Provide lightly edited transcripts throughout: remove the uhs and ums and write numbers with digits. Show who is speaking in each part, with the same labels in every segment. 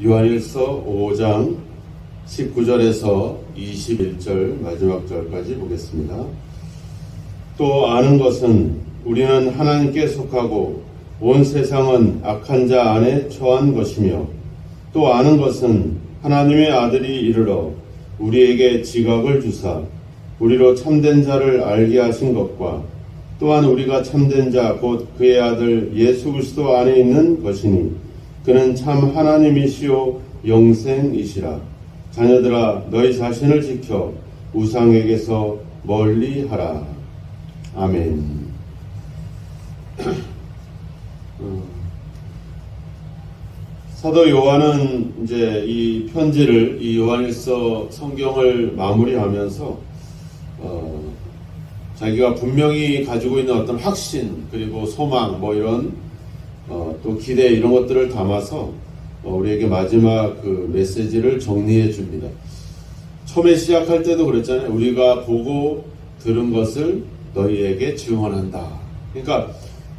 Speaker 1: 요한일서 5장 19절에서 21절 마지막 절까지 보겠습니다. 또 아는 것은 우리는 하나님께 속하고 온 세상은 악한 자 안에 처한 것이며, 또 아는 것은 하나님의 아들이 이르러 우리에게 지각을 주사 우리로 참된 자를 알게 하신 것과, 또한 우리가 참된 자 곧 그의 아들 예수 그리스도 안에 있는 것이니 그는 참 하나님이시요 영생이시라. 자녀들아, 너희 자신을 지켜 우상에게서 멀리하라. 아멘. 사도 요한은 이제 이 편지를, 이 요한일서 성경을 마무리하면서 자기가 분명히 가지고 있는 어떤 확신, 그리고 소망, 뭐 이런 또 기대, 이런 것들을 담아서 우리에게 마지막 그 메시지를 정리해 줍니다. 처음에 시작할 때도 그랬잖아요. 우리가 보고 들은 것을 너희에게 증언한다. 그러니까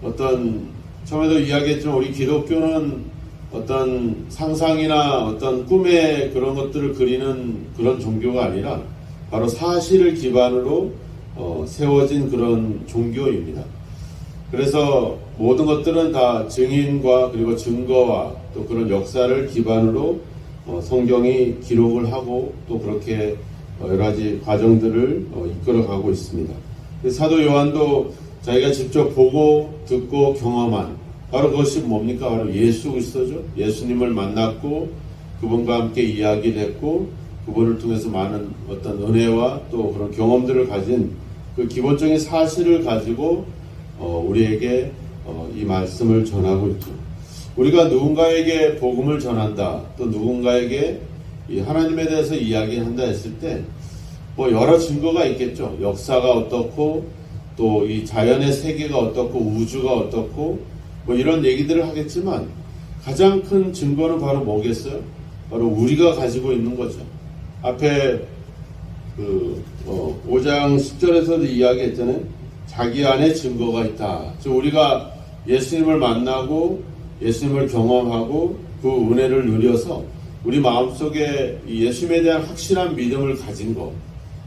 Speaker 1: 어떤, 처음에도 이야기했지만 우리 기독교는 어떤 상상이나 어떤 꿈의 그런 것들을 그리는 그런 종교가 아니라 바로 사실을 기반으로 세워진 그런 종교입니다. 그래서 모든 것들은 다 증인과 그리고 증거와 또 그런 역사를 기반으로 성경이 기록을 하고 또 그렇게 여러 가지 과정들을 이끌어가고 있습니다. 사도 요한도 자기가 직접 보고 듣고 경험한 바로 그것이 뭡니까? 바로 예수 그리스도죠. 예수님을 만났고 그분과 함께 이야기를 했고 그분을 통해서 많은 어떤 은혜와 또 그런 경험들을 가진 그 기본적인 사실을 가지고 우리에게 이 말씀을 전하고 있죠. 우리가 누군가에게 복음을 전한다, 또 누군가에게 이 하나님에 대해서 이야기한다 했을 때 뭐 여러 증거가 있겠죠. 역사가 어떻고 또 이 자연의 세계가 어떻고 우주가 어떻고 뭐 이런 얘기들을 하겠지만 가장 큰 증거는 바로 뭐겠어요? 바로 우리가 가지고 있는 거죠. 앞에 5장 10절에서도 이야기했잖아요. 자기 안에 증거가 있다. 즉 우리가 예수님을 만나고 예수님을 경험하고 그 은혜를 누려서 우리 마음속에 예수님에 대한 확실한 믿음을 가진 것,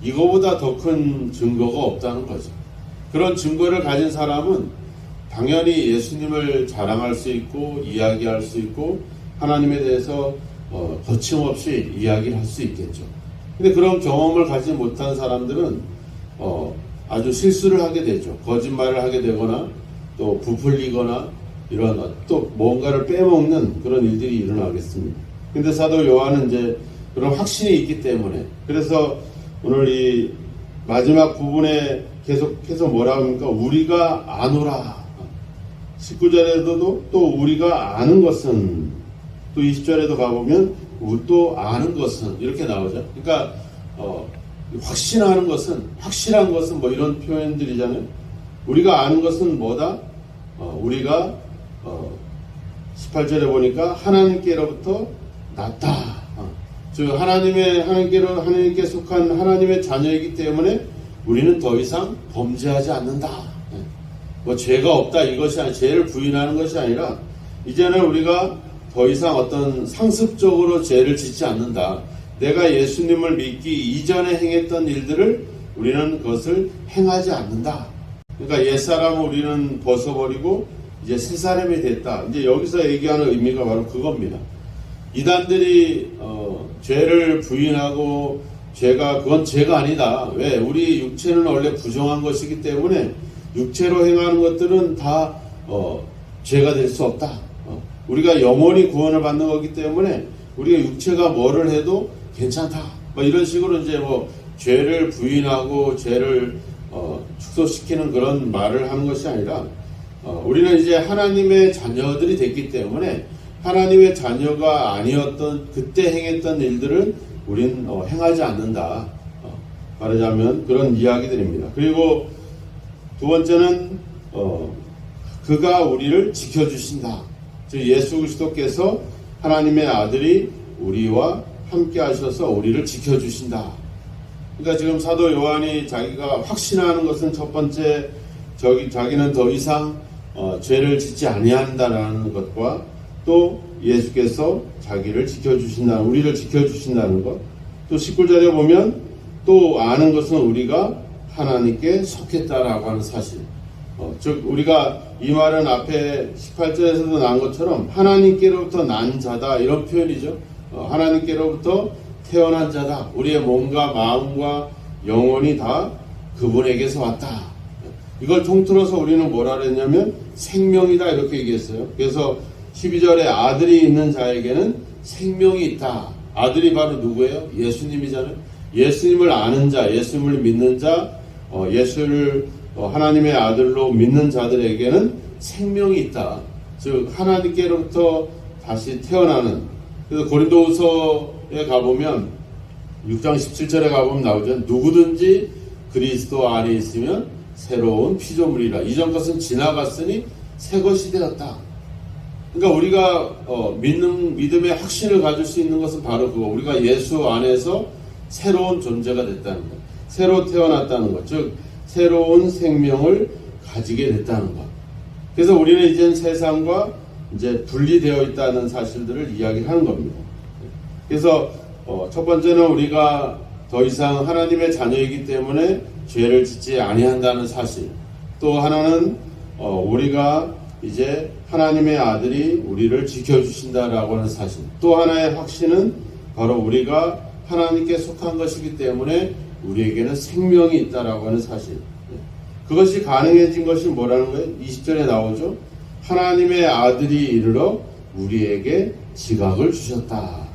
Speaker 1: 이거보다 더 큰 증거가 없다는 거죠. 그런 증거를 가진 사람은 당연히 예수님을 자랑할 수 있고 이야기할 수 있고 하나님에 대해서 거침없이 이야기를 할 수 있겠죠. 근데 그런 경험을 가지 못한 사람들은 아주 실수를 하게 되죠. 거짓말을 하게 되거나 또 부풀리거나 이런 또 뭔가를 빼먹는 그런 일들이 일어나겠습니다. 근데 사도 요한은 이제 그런 확신이 있기 때문에, 그래서 오늘 이 마지막 부분에 계속해서 뭐라 합니까? 우리가 아노라. 19절에도 또 우리가 아는 것은, 또 20절에도 가보면 또 아는 것은 이렇게 나오죠. 그러니까 확신하는 것은, 확실한 것은 뭐 이런 표현들이잖아요. 우리가 아는 것은 뭐다? 우리가 18절에 보니까 하나님께로부터 났다. 즉 하나님께 속한 하나님의 자녀이기 때문에 우리는 더 이상 범죄하지 않는다. 뭐 죄가 없다 이것이 아니라, 죄를 부인하는 것이 아니라 이제는 우리가 더 이상 어떤 상습적으로 죄를 짓지 않는다. 내가 예수님을 믿기 이전에 행했던 일들을 우리는 그것을 행하지 않는다. 그러니까 옛사람을 우리는 벗어버리고 이제 새 사람이 됐다. 이제 여기서 얘기하는 의미가 바로 그겁니다. 이단들이 죄를 부인하고 그건 죄가 아니다. 왜? 우리 육체는 원래 부정한 것이기 때문에 육체로 행하는 것들은 다 죄가 될 수 없다. 우리가 영원히 구원을 받는 거기 때문에 우리가 육체가 뭐를 해도 괜찮다. 뭐 이런 식으로 이제 뭐 죄를 부인하고 죄를 축소시키는 그런 말을 하는 것이 아니라 우리는 이제 하나님의 자녀들이 됐기 때문에 하나님의 자녀가 아니었던 그때 행했던 일들은 우린 행하지 않는다. 말하자면 그런 이야기들입니다. 그리고 두 번째는 그가 우리를 지켜주신다. 즉 예수 그리스도께서 하나님의 아들이 우리와 함께 하셔서 우리를 지켜주신다. 그러니까 지금 사도 요한이 자기가 확신하는 것은 첫 번째, 자기는 더 이상 죄를 짓지 아니한다라는 것과 또 예수께서 자기를 지켜주신다는, 우리를 지켜주신다는 것. 또 19절에 보면 또 아는 것은 우리가 하나님께 속했다라고 하는 사실. 즉 우리가 이 말은 앞에 18절에서도 나온 것처럼 하나님께로부터 난 자다 이런 표현이죠. 하나님께로부터 태어난 자다. 우리의 몸과 마음과 영혼이 다 그분에게서 왔다. 이걸 통틀어서 우리는 뭐라 그랬냐면 생명이다 이렇게 얘기했어요. 그래서 12절에 아들이 있는 자에게는 생명이 있다. 아들이 바로 누구예요? 예수님이잖아요. 예수님을 아는 자, 예수님을 믿는 자, 예수를 하나님의 아들로 믿는 자들에게는 생명이 있다. 즉 하나님께로부터 다시 태어나는. 그래서 고린도후서에 가보면 6장 17절에 가보면 나오죠. 누구든지 그리스도 안에 있으면 새로운 피조물이라. 이전 것은 지나갔으니 새 것이 되었다. 그러니까 우리가 믿음의 확신을 가질 수 있는 것은 바로 그거. 우리가 예수 안에서 새로운 존재가 됐다는 것. 새로 태어났다는 것. 즉 새로운 생명을 가지게 됐다는 것. 그래서 우리는 이제 세상과 이제 분리되어 있다는 사실들을 이야기하는 겁니다. 그래서 첫 번째는 우리가 더 이상 하나님의 자녀이기 때문에 죄를 짓지 아니한다는 사실. 또 하나는 우리가 이제 하나님의 아들이 우리를 지켜주신다라고 하는 사실. 또 하나의 확신은 바로 우리가 하나님께 속한 것이기 때문에 우리에게는 생명이 있다라고 하는 사실. 그것이 가능해진 것이 뭐라는 거예요? 20절에 나오죠. 하나님의 아들이 이르러 우리에게 지각을 주셨다.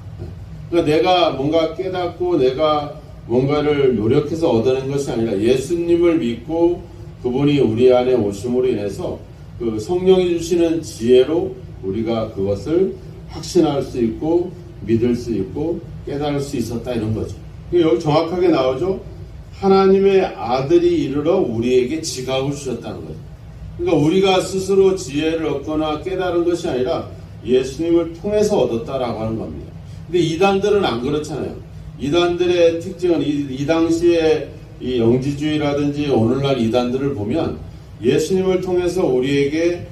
Speaker 1: 그러니까 내가 뭔가 깨닫고 내가 뭔가를 노력해서 얻어낸 것이 아니라 예수님을 믿고 그분이 우리 안에 오심으로 인해서 그 성령이 주시는 지혜로 우리가 그것을 확신할 수 있고 믿을 수 있고 깨달을 수 있었다 이런 거죠. 여기 정확하게 나오죠. 하나님의 아들이 이르러 우리에게 지각을 주셨다는 거죠. 그러니까 우리가 스스로 지혜를 얻거나 깨달은 것이 아니라 예수님을 통해서 얻었다라고 하는 겁니다. 근데 이단들은 안 그렇잖아요. 이단들의 특징은 이 당시에 이 영지주의라든지 오늘날 이단들을 보면 예수님을 통해서 우리에게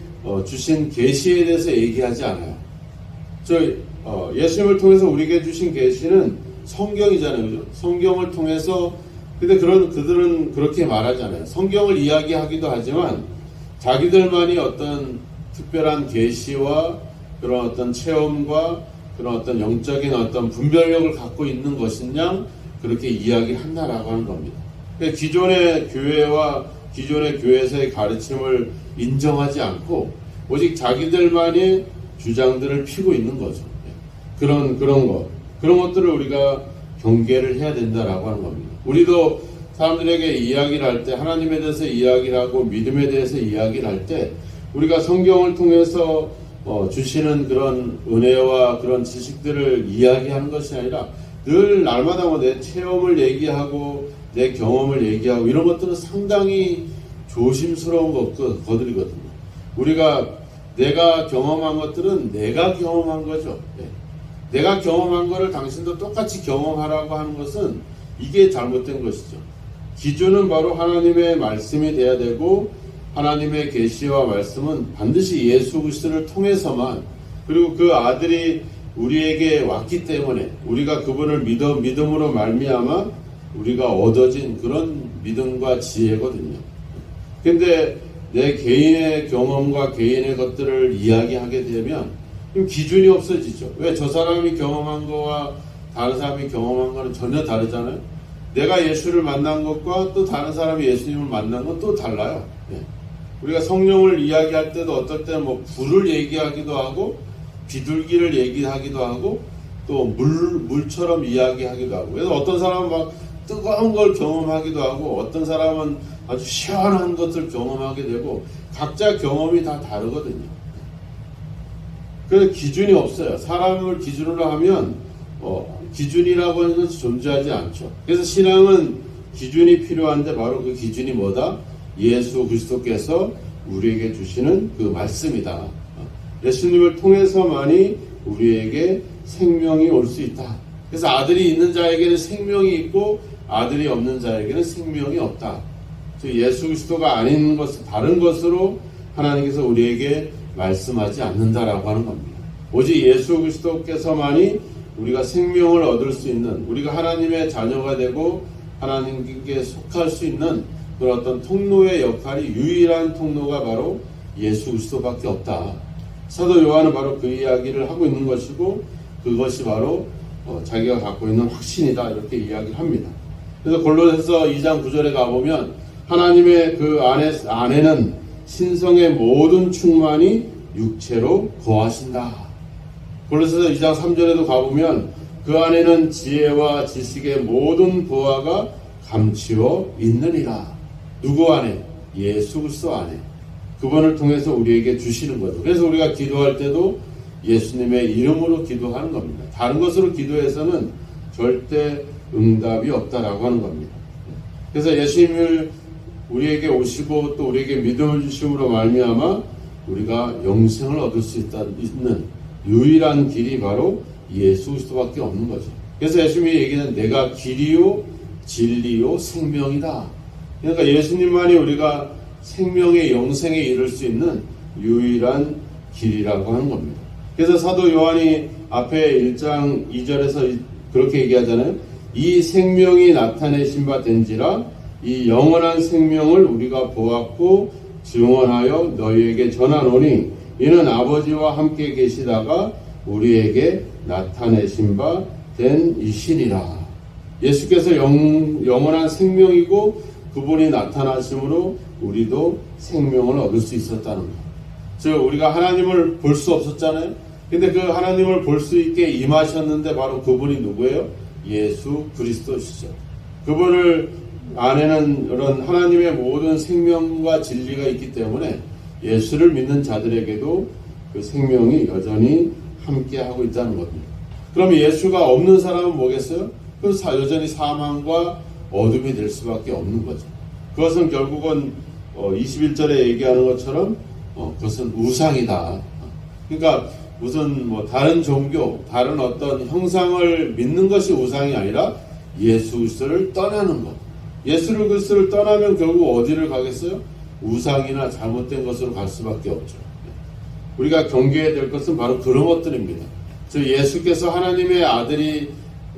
Speaker 1: 주신 계시에 대해서 얘기하지 않아요. 예수님을 통해서 우리에게 주신 계시는 성경이잖아요. 그죠? 성경을 통해서 근데 그들은 그렇게 말하잖아요. 성경을 이야기하기도 하지만 자기들만이 어떤 특별한 계시와 그런 어떤 체험과 그런 어떤 영적인 어떤 분별력을 갖고 있는 것이냐 그렇게 이야기한다라고 하는 겁니다. 기존의 교회와 기존의 교회에서의 가르침을 인정하지 않고 오직 자기들만의 주장들을 피고 있는 거죠. 그런 것들을 우리가 경계를 해야 된다라고 하는 겁니다. 우리도 사람들에게 이야기를 할 때 하나님에 대해서 이야기를 하고 믿음에 대해서 이야기를 할 때 우리가 성경을 통해서 주시는 그런 은혜와 그런 지식들을 이야기하는 것이 아니라 늘 날마다 내 체험을 얘기하고 내 경험을 얘기하고 이런 것들은 상당히 조심스러운 것들이거든요. 내가 경험한 것들은 내가 경험한 거죠. 내가 경험한 거를 당신도 똑같이 경험하라고 하는 것은 이게 잘못된 것이죠. 기준은 바로 하나님의 말씀이 돼야 되고 하나님의 계시와 말씀은 반드시 예수 그리스도를 통해서만 그리고 그 아들이 우리에게 왔기 때문에 우리가 그분을 믿음으로 말미암아 우리가 얻어진 그런 믿음과 지혜거든요. 근데 내 개인의 경험과 개인의 것들을 이야기하게 되면 기준이 없어지죠. 왜? 저 사람이 경험한 거와 다른 사람이 경험한 거는 전혀 다르잖아요. 내가 예수를 만난 것과 또 다른 사람이 예수님을 만난 건 또 달라요. 우리가 성령을 이야기할 때도 어떨 때 불을 얘기하기도 하고 비둘기를 얘기하기도 하고 또 물처럼 이야기하기도 하고 그래서 어떤 사람은 막 뜨거운 걸 경험하기도 하고 어떤 사람은 아주 시원한 것을 경험하게 되고 각자 경험이 다 다르거든요. 그래서 기준이 없어요. 사람을 기준으로 하면 기준이라고 하는 것이 존재하지 않죠. 그래서 신앙은 기준이 필요한데 바로 그 기준이 뭐다? 예수 그리스도께서 우리에게 주시는 그 말씀이다. 예수님을 통해서만이 우리에게 생명이 올 수 있다. 그래서 아들이 있는 자에게는 생명이 있고 아들이 없는 자에게는 생명이 없다. 즉 예수 그리스도가 아닌 것, 다른 것으로 하나님께서 우리에게 말씀하지 않는다라고 하는 겁니다. 오직 예수 그리스도께서만이 우리가 생명을 얻을 수 있는, 우리가 하나님의 자녀가 되고 하나님께 속할 수 있는 그런 어떤 통로의 역할이, 유일한 통로가 바로 예수 그리스도밖에 없다. 사도 요한은 바로 그 이야기를 하고 있는 것이고, 그것이 바로 자기가 갖고 있는 확신이다, 이렇게 이야기를 합니다. 그래서 골로새서 2장 9절에 가보면 하나님의 그 안에는 신성의 모든 충만이 육체로 거하신다. 골로새서 2장 3절에도 가보면 그 안에는 지혜와 지식의 모든 보화가 감추어 있느니라. 누구 안에? 예수 그리스도 안에. 그분을 통해서 우리에게 주시는 거죠. 그래서 우리가 기도할 때도 예수님의 이름으로 기도하는 겁니다. 다른 것으로 기도해서는 절대 응답이 없다라고 하는 겁니다. 그래서 예수님을 우리에게 오시고 또 우리에게 믿음을 주심으로 말미암아 우리가 영생을 얻을 수 있는 유일한 길이 바로 예수 그리스도밖에 없는 거죠. 그래서 예수님이 얘기는 내가 길이요 진리요 생명이다. 그러니까 예수님만이 우리가 생명의 영생에 이를 수 있는 유일한 길이라고 하는 겁니다. 그래서 사도 요한이 앞에 1장 2절에서 그렇게 얘기하잖아요. 이 생명이 나타내신 바 된지라 이 영원한 생명을 우리가 보았고 증언하여 너희에게 전하노니 이는 아버지와 함께 계시다가 우리에게 나타내신 바 된 이시니라. 예수께서 영원한 생명이고 그분이 나타나심으로 우리도 생명을 얻을 수 있었다는 것. 즉 우리가 하나님을 볼 수 없었잖아요. 근데 그 하나님을 볼 수 있게 임하셨는데 바로 그분이 누구예요? 예수 그리스도시죠. 그분을 안에는 이런 하나님의 모든 생명과 진리가 있기 때문에 예수를 믿는 자들에게도 그 생명이 여전히 함께하고 있다는 겁니다. 그럼 예수가 없는 사람은 뭐겠어요? 여전히 사망과 어둠이 될 수밖에 없는 거죠. 그것은 결국은 21절에 얘기하는 것처럼 그것은 우상이다. 그러니까 무슨 다른 종교, 다른 어떤 형상을 믿는 것이 우상이 아니라 예수 그리스도를 떠나는 것. 예수 그리스도를 떠나면 결국 어디를 가겠어요? 우상이나 잘못된 것으로 갈 수밖에 없죠. 우리가 경계해야 될 것은 바로 그런 것들입니다. 즉 예수께서 하나님의 아들이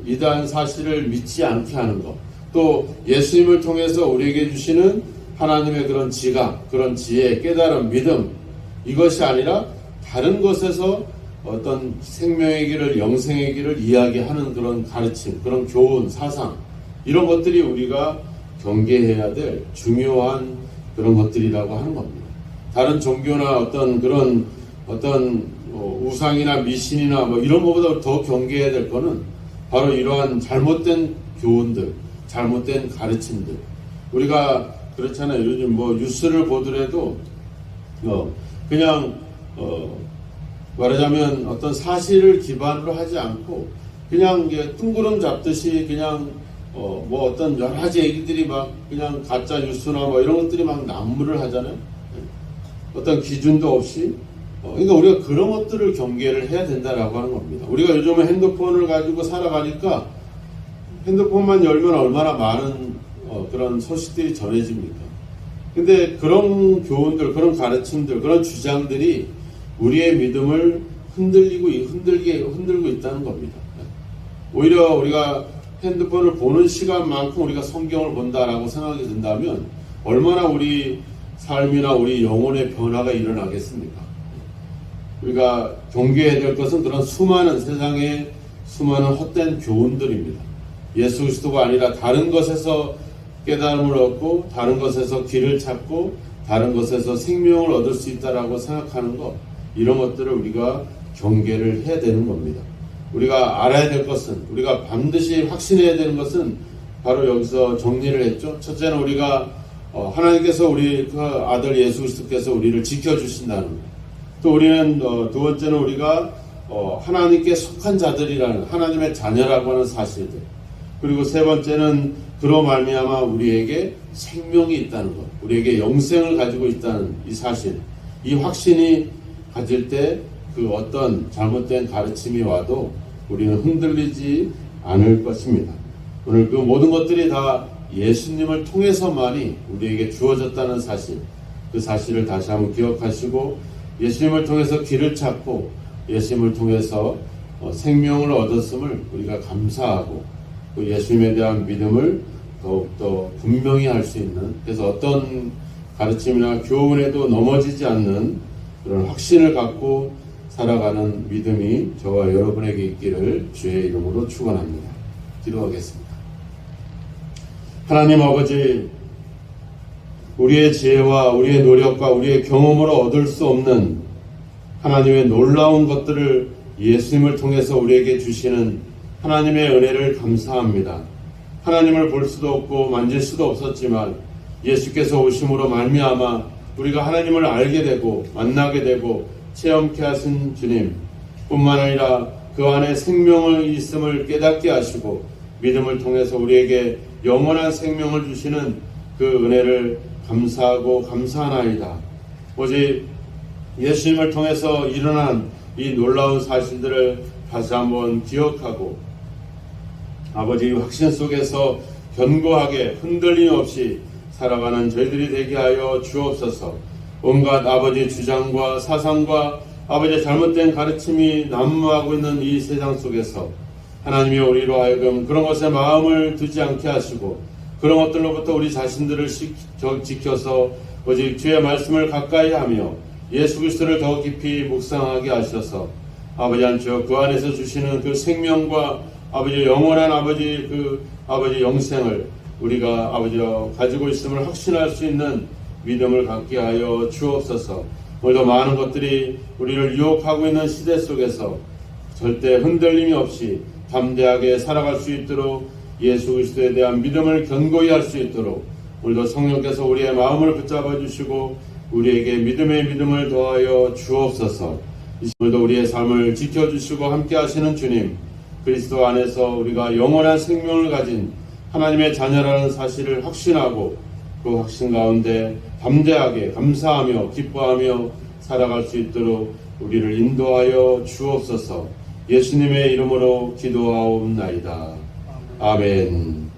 Speaker 1: 이다는 사실을 믿지 않게 하는 것, 또 예수님을 통해서 우리에게 주시는 하나님의 그런 지각, 그런 지혜, 깨달음, 믿음, 이것이 아니라 다른 것에서 어떤 생명의 길을, 영생의 길을 이야기하는 그런 가르침, 그런 교훈, 사상, 이런 것들이 우리가 경계해야 될 중요한 그런 것들이라고 하는 겁니다. 다른 종교나 어떤 우상이나 미신이나 이런 것보다 더 경계해야 될 거는 바로 이러한 잘못된 교훈들, 잘못된 가르침들. 우리가 그렇잖아요. 요즘 뉴스를 보더라도 그냥 말하자면 어떤 사실을 기반으로 하지 않고 그냥 뜬구름 잡듯이 그냥 어떤 여러 가지 얘기들이 막 그냥 가짜 뉴스나 이런 것들이 막 난무를 하잖아요. 어떤 기준도 없이. 그러니까 우리가 그런 것들을 경계를 해야 된다라고 하는 겁니다. 우리가 요즘에 핸드폰을 가지고 살아가니까 핸드폰만 열면 얼마나 많은 그런 소식들이 전해집니까? 근데 그런 교훈들, 그런 가르침들, 그런 주장들이 우리의 믿음을 흔들고 있다는 겁니다. 오히려 우리가 핸드폰을 보는 시간만큼 우리가 성경을 본다라고 생각이 든다면 얼마나 우리 삶이나 우리 영혼의 변화가 일어나겠습니까? 우리가 경계해야 될 것은 그런 세상의 수많은 헛된 교훈들입니다. 예수 그리스도가 아니라 다른 것에서 깨달음을 얻고 다른 것에서 길을 찾고 다른 것에서 생명을 얻을 수 있다라고 생각하는 것, 이런 것들을 우리가 경계를 해야 되는 겁니다. 우리가 알아야 될 것은, 우리가 반드시 확신해야 되는 것은 바로 여기서 정리를 했죠. 첫째는 우리가 하나님께서 우리 그 아들 예수 그리스도께서 우리를 지켜주신다는 것. 또 우리는 두 번째는 우리가 하나님께 속한 자들이라는, 하나님의 자녀라고 하는 사실들. 그리고 세 번째는 그로 말미암아 우리에게 생명이 있다는 것, 우리에게 영생을 가지고 있다는 이 사실, 이 확신이 가질 때 그 어떤 잘못된 가르침이 와도 우리는 흔들리지 않을 것입니다. 오늘 그 모든 것들이 다 예수님을 통해서만이 우리에게 주어졌다는 사실, 그 사실을 다시 한번 기억하시고 예수님을 통해서 길을 찾고 예수님을 통해서 생명을 얻었음을 우리가 감사하고 그 예수님에 대한 믿음을 더욱더 분명히 할 수 있는, 그래서 어떤 가르침이나 교훈에도 넘어지지 않는 그런 확신을 갖고 살아가는 믿음이 저와 여러분에게 있기를 주의 이름으로 축원합니다. 기도하겠습니다. 하나님 아버지, 우리의 지혜와 우리의 노력과 우리의 경험으로 얻을 수 없는 하나님의 놀라운 것들을 예수님을 통해서 우리에게 주시는 하나님의 은혜를 감사합니다. 하나님을 볼 수도 없고 만질 수도 없었지만 예수께서 오심으로 말미암아 우리가 하나님을 알게 되고 만나게 되고 체험케 하신 주님 뿐만 아니라 그 안에 생명을 있음을 깨닫게 하시고 믿음을 통해서 우리에게 영원한 생명을 주시는 그 은혜를 감사하고 감사하나이다. 오직 예수님을 통해서 일어난 이 놀라운 사실들을 다시 한번 기억하고 아버지 확신 속에서 견고하게 흔들림 없이 살아가는 저희들이 되게 하여 주옵소서. 온갖 아버지 주장과 사상과 아버지의 잘못된 가르침이 난무하고 있는 이 세상 속에서 하나님이 우리로 하여금 그런 것에 마음을 두지 않게 하시고 그런 것들로부터 우리 자신들을 지켜서 오직 주의 말씀을 가까이 하며 예수 그리스도를 더 깊이 묵상하게 하셔서 아버지 안쪽 그 안에서 주시는 그 생명과 아버지 영원한 아버지 그 아버지 영생을 우리가 아버지와 가지고 있음을 확신할 수 있는 믿음을 갖게 하여 주옵소서. 오늘도 많은 것들이 우리를 유혹하고 있는 시대 속에서 절대 흔들림이 없이 담대하게 살아갈 수 있도록 예수 그리스도에 대한 믿음을 견고히 할 수 있도록 오늘도 성령께서 우리의 마음을 붙잡아 주시고 우리에게 믿음의 믿음을 더하여 주옵소서. 오늘도 우리의 삶을 지켜주시고 함께 하시는 주님, 그리스도 안에서 우리가 영원한 생명을 가진 하나님의 자녀라는 사실을 확신하고 그 확신 가운데 담대하게 감사하며 기뻐하며 살아갈 수 있도록 우리를 인도하여 주옵소서. 예수님의 이름으로 기도하옵나이다. 아멘.